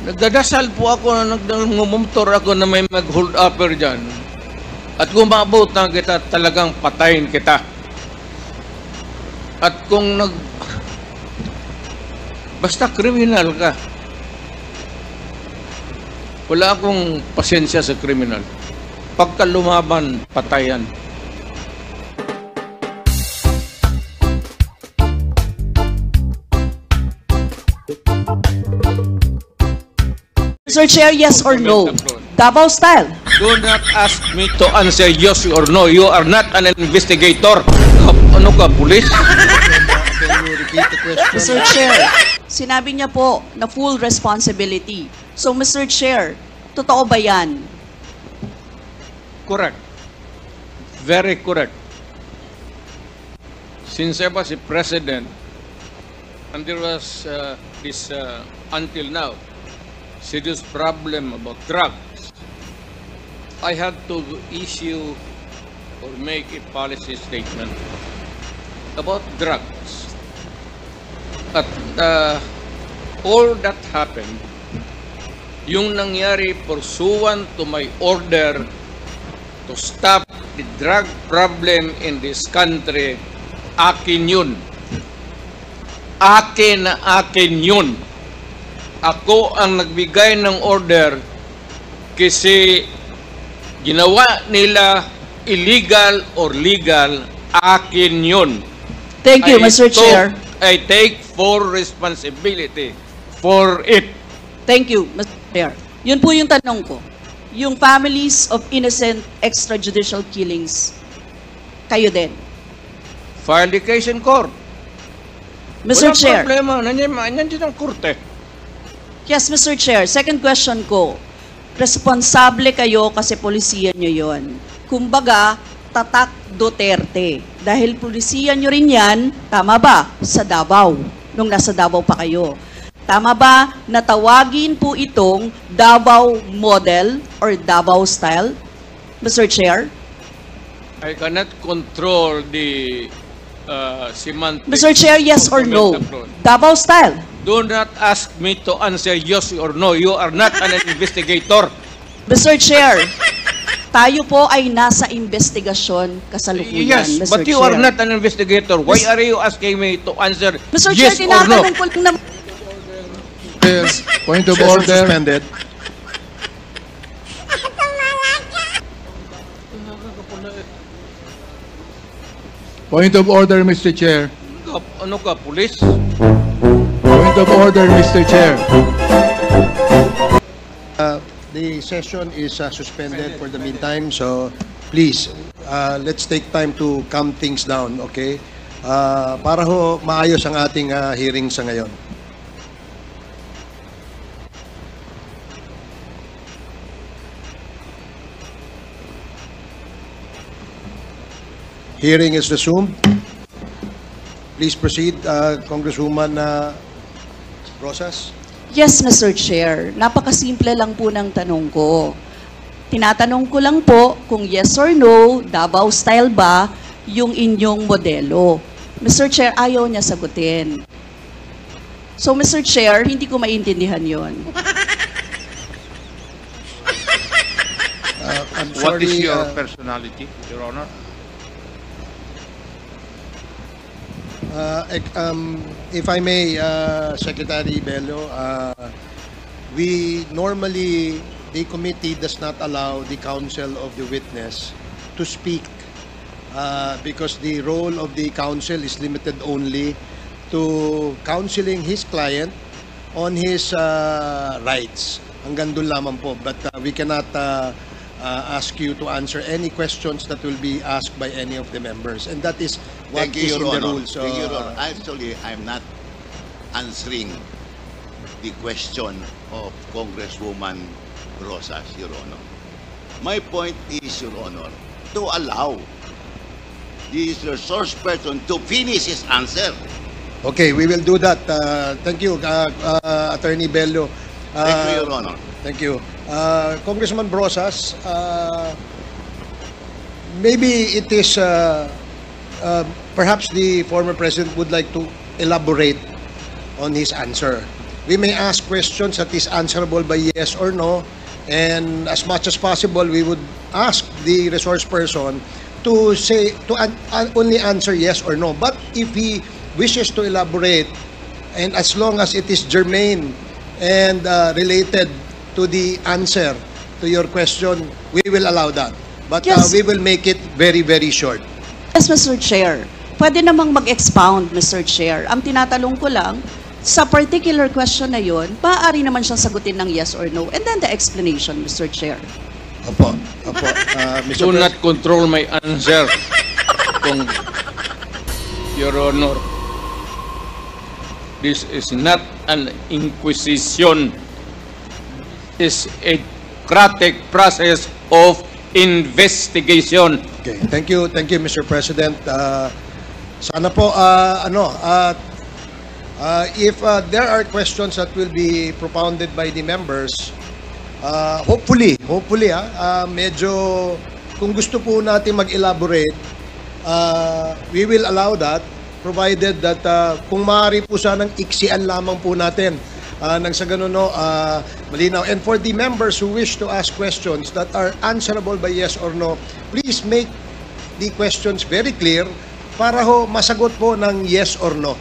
Nagdadasal po ako na nagmumumtor ako na may mag-hold upper dyan. At gumabot na kita, talagang patayin kita. At kung basta kriminal ka, wala akong pasensya sa kriminal. Pagka lumaban, patayan. Mr. Chair, yes or no? Davao style. Do not ask me to answer yes or no. You are not an investigator. Ano ka, pulis? Can you repeat the question? Mr. Chair, sinabi niya po na full responsibility. So, Mr. Chair, totoo ba yan? Correct. Very correct. Since I was a president, and there was this, until now, serious problem about drugs, I had to issue or make a policy statement about drugs. At all that happened, yung nangyari pursuant to my order to stop the drug problem in this country, akin yun. Akin na akin yun. Ako ang nagbigay ng order kasi ginawa nila illegal or legal, akin yun. Thank you, Mr. Chair. I take full responsibility for it. Thank you, Mr. Chair. Yun po yung tanong ko. Yung families of innocent extrajudicial killings, kayo din. File the case in court. Mr. Chair. Walang problema. Nandiyan ang korte. Yes, Mr. Chair. Second question ko. Responsable kayo kasi polisiyan nyo yon. Kumbaga, tatak Duterte. Dahil polisiyan nyo rin yan, tama ba? Sa Davao. Nung nasa Davao pa kayo. Tama ba na tawagin po itong Davao model or Davao style? Mr. Chair? I cannot control the semantics. Mr. Chair, yes or no? Davao style? Do not ask me to answer yes or no. You are not an investigator. Mr. Chair, tayo po ay nasa investigasyon kasalukuyan, Yes, Mr. but you Chair. are not an investigator. Why are you asking me to answer Mr. yes Chair, or no? tinatanong ko lang naman. Point of order. Suspended. Point of order, Mr. Chair. Ano ka, pulis? Point of order, Mr. Chair. The session is suspended for the meantime, so please, let's take time to calm things down, okay? Para ho maayos ang ating hearing sa ngayon. Hearing is resumed. Please proceed, Congresswoman Rosas. Yes, Mr. Chair. Napakasimple lang po ng tanong ko. Tinatanong ko lang po kung yes or no, Davao style ba yung inyong modelo. Mr. Chair, ayaw niya sagutin. So, Mr. Chair, hindi ko maintindihan yon. I'm What is sorry, your personality, Your Honor? if I may, Secretary Bello, we normally, the committee does not allow the counsel of the witness to speak because the role of the counsel is limited only to counseling his client on his rights. Hanggang doon lamang po. But we cannot ask you to answer any questions that will be asked by any of the members. And that is what is in the rules. Thank you, Your Honor. Actually, I'm not answering the question of Congresswoman Rosas, Your Honor. My point is, Your Honor, to allow this resource person to finish his answer. Okay, we will do that. Thank you, Attorney Bello. Thank you, Your Honor. Thank you. Congressman Brosas, maybe it is, perhaps the former president would like to elaborate on his answer. we may ask questions that is answerable by yes or no, and as much as possible, we would ask the resource person to say, only answer yes or no. But if he wishes to elaborate, and as long as it is germane and related to the answer to your question, we will allow that. But Yes. we will make it very, very short. Yes, Mr. Chair. Pwede namang mag-expound, Mr. Chair. Ang tinatanong ko lang, sa particular question na yun, maaari naman siyang sagutin ng yes or no. And then the explanation, Mr. Chair. Opo, opo. Mr. Do Pres- not control my answer, kung Your Honor. This is not an inquisition. It's a democratic process of investigation. Okay, thank you, Mr. President. Sana po, if there are questions that will be propounded by the members, hopefully, medyo, kung gusto po natin mag-elaborate, we will allow that, provided that kung maaari po sanang iksian lamang po natin, nang sa ganun, no, malinaw. And for the members who wish to ask questions that are answerable by yes or no, please make the questions very clear para ho masagot po ng yes or no,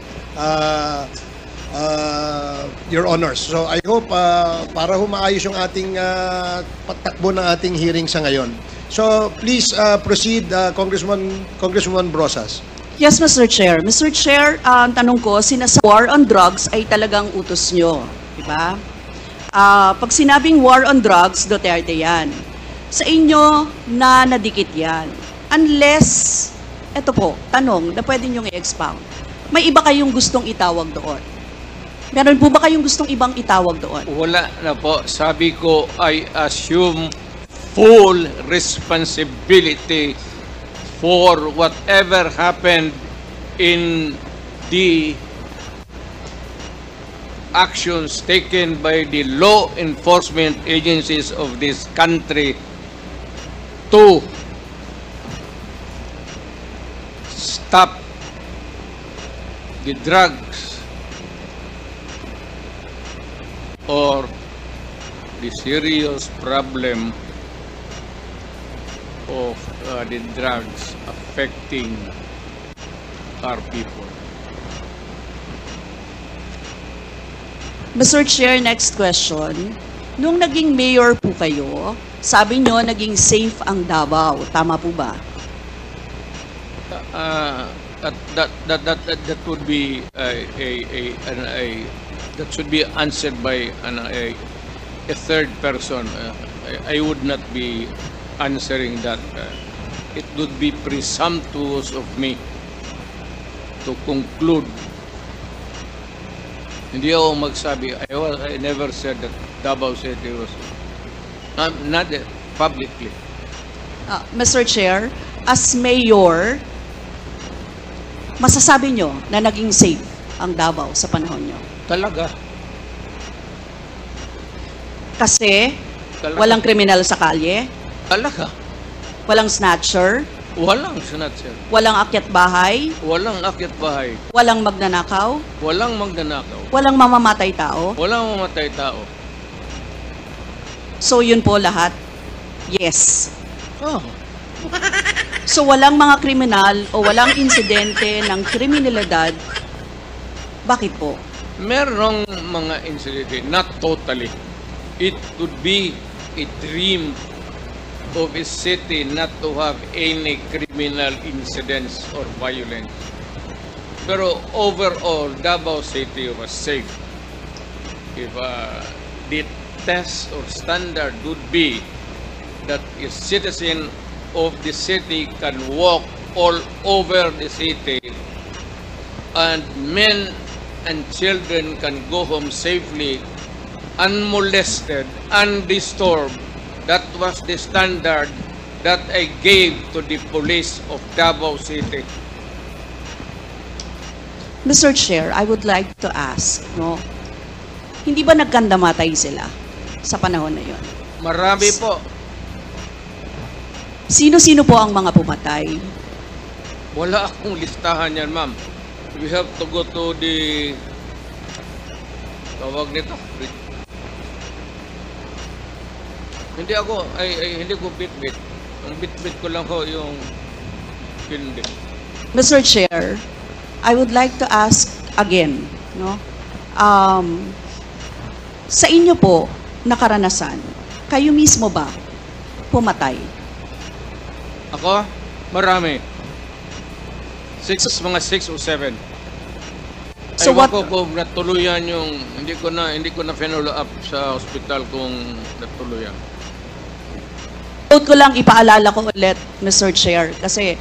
Your Honors. So I hope para ho maayos yung ating patakbo ng ating hearing sa ngayon. So please proceed, Congresswoman Brosas. Yes, Mr. Chair. Mr. Chair, ang tanong ko, war on drugs ay talagang utos nyo. Diba? Pag sinabing war on drugs, Duterte yan. Sa inyo, na nadikit yan. Unless, eto po, tanong na pwede nyo i-expound. May iba kayong gustong itawag doon? Meron po ba kayong gustong ibang itawag doon? Wala na po. Sabi ko, I assume full responsibility for whatever happened in the actions taken by the law enforcement agencies of this country to stop the drugs or the serious problem of the drugs affecting our people. Mr. Chair, next question. Nung naging mayor po kayo, sabi nyo naging safe ang Davao. Tama po ba? That would be that should be answered by a third person. I would not be answering that. It would be presumptuous of me to conclude. Hindi ako magsabi. I never said that Davao City was not publicly. Mr. Chair, as mayor, masasabi nyo na naging safe ang Davao sa panahon nyo? Talaga. Kasi Talaga. walang kriminal sa kalye, Talaga. walang snatcher, Walang snatcher. walang akyat bahay, Walang akyat bahay. walang magnanakaw, Walang magnanakaw. walang mamamatay tao. Walang mamatay tao. So yun po lahat, yes. Oh. So walang mga kriminal o walang insidente ng kriminalidad. Bakit po? Merong mga incident, not totally. It could be a dream of a city not to have any criminal incidents or violence. Pero overall, Davao City was safe. If the test or standard would be that a citizen of the city can walk all over the city and men and children can go home safely, unmolested, undisturbed. That was the standard that I gave to the police of Davao City. Mr. Chair, I would like to ask, no? Hindi ba nagkandamatay sila sa panahon na yun? Marami po. Sino-sino po ang mga pumatay? Wala akong listahan yan, ma'am. We have to go to the tawag nito. Hindi ako, hindi ko bit-bit. Ang bit-bit ko lang ho yung hindi. Mr. Chair, I would like to ask again, no? Sa inyo po na karanasan, kayo mismo ba pumatay? Ako, marami. Mga 6 o 7. So Ewan what- ko kung natuluyan yung, hindi ko na follow up sa hospital kung natuluyan. Note ko lang, ipaalala ko ulit, Mr. Chair, kasi